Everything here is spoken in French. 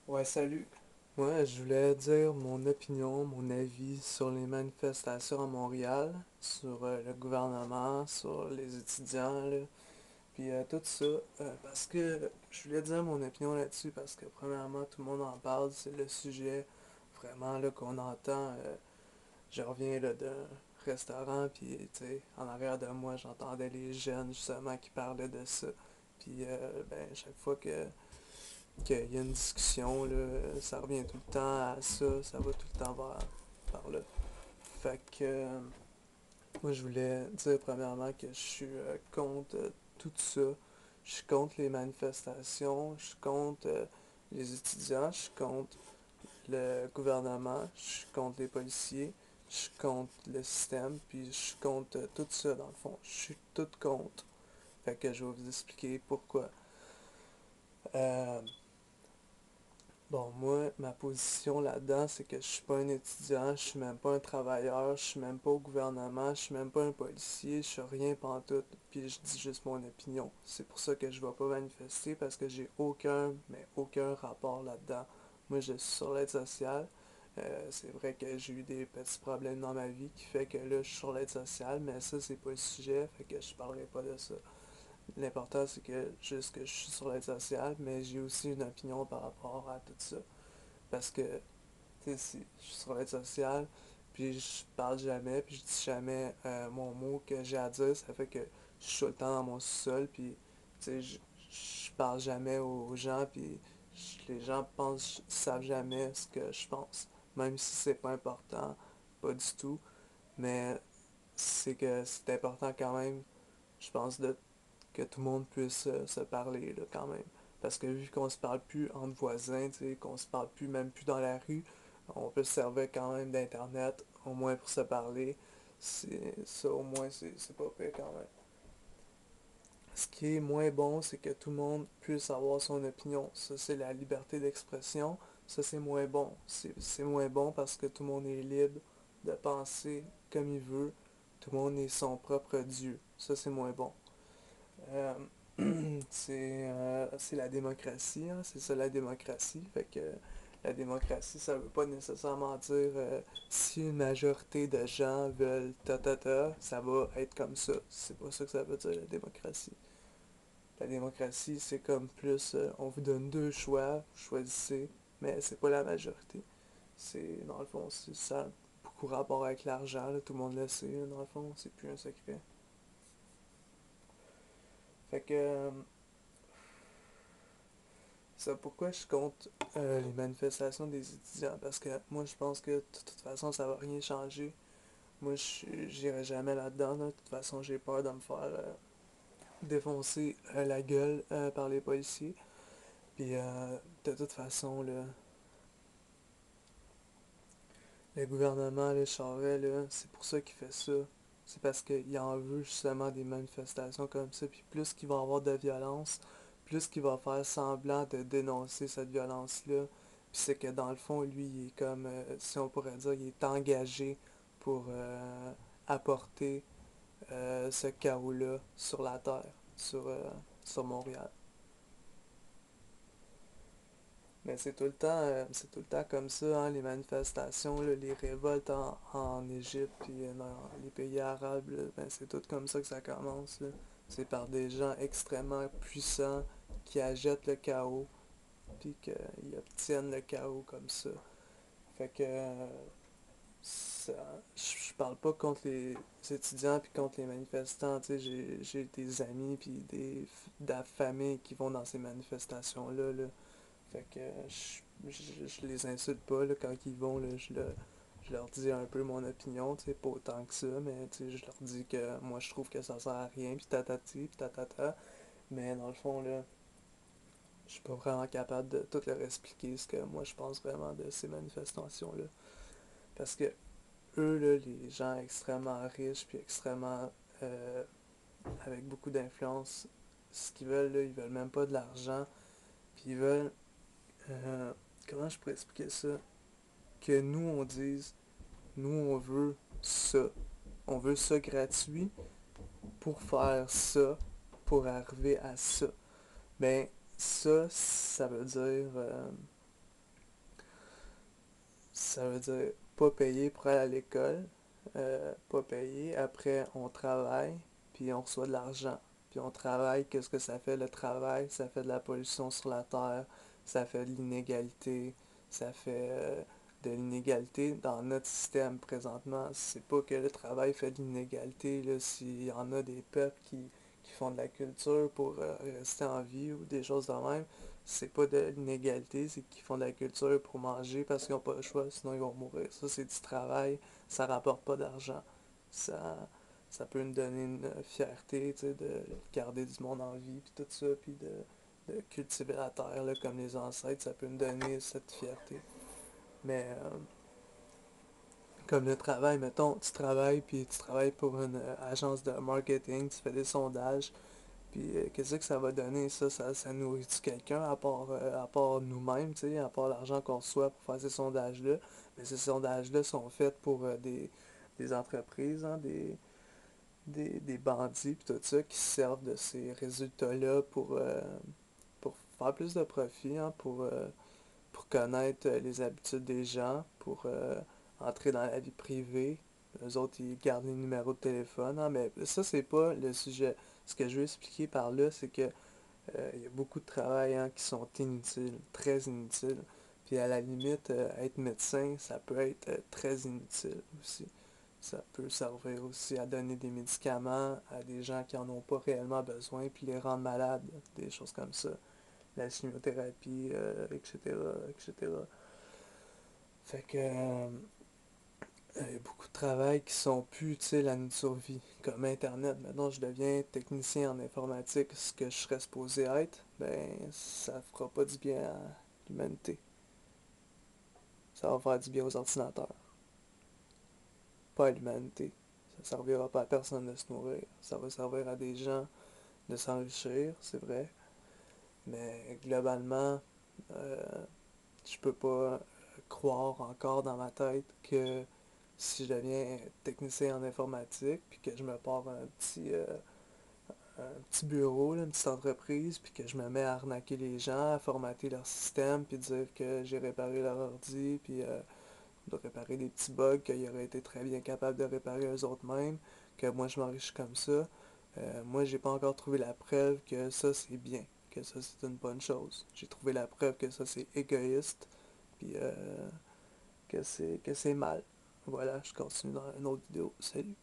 Ouais, salut. Moi, je voulais dire mon opinion, mon avis sur les manifestations à Montréal, sur le gouvernement, sur les étudiants, là, puis tout ça, parce que je voulais dire mon opinion là-dessus parce que premièrement, tout le monde en parle, c'est le sujet vraiment là qu'on entend. Je reviens là d'un restaurant, puis tu sais, en arrière de moi, j'entendais les jeunes justement qui parlaient de ça. Puis ben, chaque fois qu'il y a une discussion, là, ça revient tout le temps à ça va tout le temps par là. Fait que moi je voulais dire premièrement que je suis contre tout ça. Je suis contre les manifestations, je suis contre les étudiants, je suis contre le gouvernement, je suis contre les policiers, je suis contre le système, puis je suis contre tout ça dans le fond. Je suis tout contre. Fait que je vais vous expliquer pourquoi. Euh, Bon, moi, ma position là-dedans, c'est que je suis pas un étudiant, je suis même pas un travailleur, je suis même pas au gouvernement, je suis même pas un policier, je suis rien pantoute, puis je dis juste mon opinion. C'est pour ça que je vais pas manifester, parce que j'ai aucun, mais aucun rapport là-dedans. Moi, je suis sur l'aide sociale. C'est vrai que j'ai eu des petits problèmes dans ma vie qui fait que là, je suis sur l'aide sociale, mais ça, c'est pas le sujet, fait que je parlerai pas de ça. L'important, c'est que juste que je suis sur l'aide sociale, mais j'ai aussi une opinion par rapport à tout ça. Parce que, tu sais, si je suis sur l'aide sociale, puis je parle jamais, puis je dis jamais mon mot que j'ai à dire, ça fait que je suis tout le temps dans mon sous-sol, puis, tu sais, je parle jamais aux gens, puis les gens pensent, savent jamais ce que je pense. Même si c'est pas important, pas du tout, mais c'est que c'est important quand même, je pense, que tout le monde puisse se parler là, quand même. Parce que vu qu'on se parle plus entre voisins, qu'on se parle plus même plus dans la rue, on peut se servir quand même d'internet, au moins pour se parler. Ça au moins c'est pas pire quand même. Ce qui est moins bon, c'est que tout le monde puisse avoir son opinion. Ça, c'est la liberté d'expression. Ça, c'est moins bon. C'est moins bon parce que tout le monde est libre de penser comme il veut. Tout le monde est son propre Dieu. Ça, c'est moins bon. Euh, c'est la démocratie, hein, c'est ça la démocratie. Fait que la démocratie, ça veut pas nécessairement dire si une majorité de gens veulent ta, ça va être comme ça. C'est pas ça que ça veut dire la démocratie. La démocratie, c'est comme plus on vous donne deux choix, vous choisissez, mais c'est pas la majorité. C'est dans le fond, c'est ça a beaucoup rapport avec l'argent, là, tout le monde le sait, là, dans le fond, c'est plus un secret. Fait que ça, pourquoi je compte les manifestations des étudiants? Parce que moi, je pense que de toute façon, ça va rien changer. Moi, j'irai jamais là-dedans. Là. De toute façon, j'ai peur de me faire défoncer la gueule par les policiers. Puis, de toute façon, là, le gouvernement, le Charest, là, c'est pour ça qu'il fait ça. C'est parce qu'il en veut justement des manifestations comme ça. Puis plus qu'il va y avoir de violence, plus qu'il va faire semblant de dénoncer cette violence-là. Puis c'est que dans le fond, lui, il est comme, si on pourrait dire, il est engagé pour apporter ce chaos-là sur la Terre, sur Montréal. Mais c'est tout le temps comme ça, hein, les manifestations, là, les révoltes en Égypte puis dans les pays arabes, là, ben, c'est tout comme ça que ça commence, là. C'est par des gens extrêmement puissants qui agitent le chaos puis qu'ils obtiennent le chaos comme ça. Fait que je parle pas contre les étudiants puis contre les manifestants, tu sais, j'ai des amis puis de la famille qui vont dans ces manifestations-là, là. Fait que je les insulte pas là, quand ils vont, là, je leur dis un peu mon opinion, tu sais, pas autant que ça, mais tu sais, je leur dis que moi je trouve que ça sert à rien, puis tatati, puis tatata. Mais dans le fond, là, je suis pas vraiment capable de tout leur expliquer ce que moi je pense vraiment de ces manifestations-là. Parce que eux, là, les gens extrêmement riches, puis extrêmement euh, avec beaucoup d'influence, ce qu'ils veulent, là, ils veulent même pas de l'argent, puis ils veulent. euh, comment je pourrais expliquer ça? Que nous on dise, nous on veut ça. On veut ça gratuit pour faire ça, pour arriver à ça. Ben, ça veut dire Ça veut dire pas payer pour aller à l'école, pas payer. Après, on travaille, puis on reçoit de l'argent. Puis on travaille, qu'est-ce que ça fait le travail? Ça fait de la pollution sur la terre, ça fait de l'inégalité, ça fait de l'inégalité dans notre système présentement. C'est pas que le travail fait de l'inégalité, là, s'il y en a des peuples qui font de la culture pour rester en vie ou des choses de même, c'est pas de l'inégalité, c'est qu'ils font de la culture pour manger parce qu'ils n'ont pas le choix, sinon ils vont mourir. Ça, c'est du travail, ça rapporte pas d'argent. Ça, ça peut nous donner une fierté, tu sais, de garder du monde en vie, puis tout ça, puis de cultiver la terre, là, comme les ancêtres, ça peut nous donner cette fierté. Mais comme le travail, mettons, tu travailles, puis tu travailles pour une agence de marketing, tu fais des sondages, puis qu'est-ce que ça va donner, ça nourrit-tu quelqu'un à part nous-mêmes, tu sais, à part l'argent qu'on reçoit pour faire ces sondages-là. Mais ces sondages-là sont faits pour des entreprises, hein, des bandits, puis tout ça, qui se servent de ces résultats-là pour faire plus de profit, hein, pour connaître les habitudes des gens, pour entrer dans la vie privée. Eux autres, ils gardent les numéros de téléphone, hein, mais ça, c'est pas le sujet. Ce que je veux expliquer par là, c'est que il y a beaucoup de travail, hein, qui sont inutiles, très inutiles. Puis à la limite, être médecin, ça peut être très inutile aussi. Ça peut servir aussi à donner des médicaments à des gens qui en ont pas réellement besoin, puis les rendre malades, des choses comme ça. La chimiothérapie, etc., etc. Fait que il y a beaucoup de travail qui sont plus utiles à notre survie, comme Internet. Maintenant, je deviens technicien en informatique, ce que je serais supposé être, ben, ça fera pas du bien à l'humanité. Ça va faire du bien aux ordinateurs, pas à l'humanité. Ça servira pas à personne de se nourrir. Ça va servir à des gens de s'enrichir, c'est vrai, mais globalement, euh, je peux pas croire encore dans ma tête que si je deviens technicien en informatique, puis que je me pars un petit bureau, là, une petite entreprise, puis que je me mets à arnaquer les gens, à formater leur système, puis dire que j'ai réparé leur ordi, puis de réparer des petits bugs qu'ils auraient été très bien capables de réparer eux autres mêmes, que moi je m'enrichis comme ça. Moi, j'ai pas encore trouvé la preuve que ça c'est bien, que ça c'est une bonne chose. J'ai trouvé la preuve que ça c'est égoïste, puis que c'est mal. Voilà, je continue dans une autre vidéo. Salut!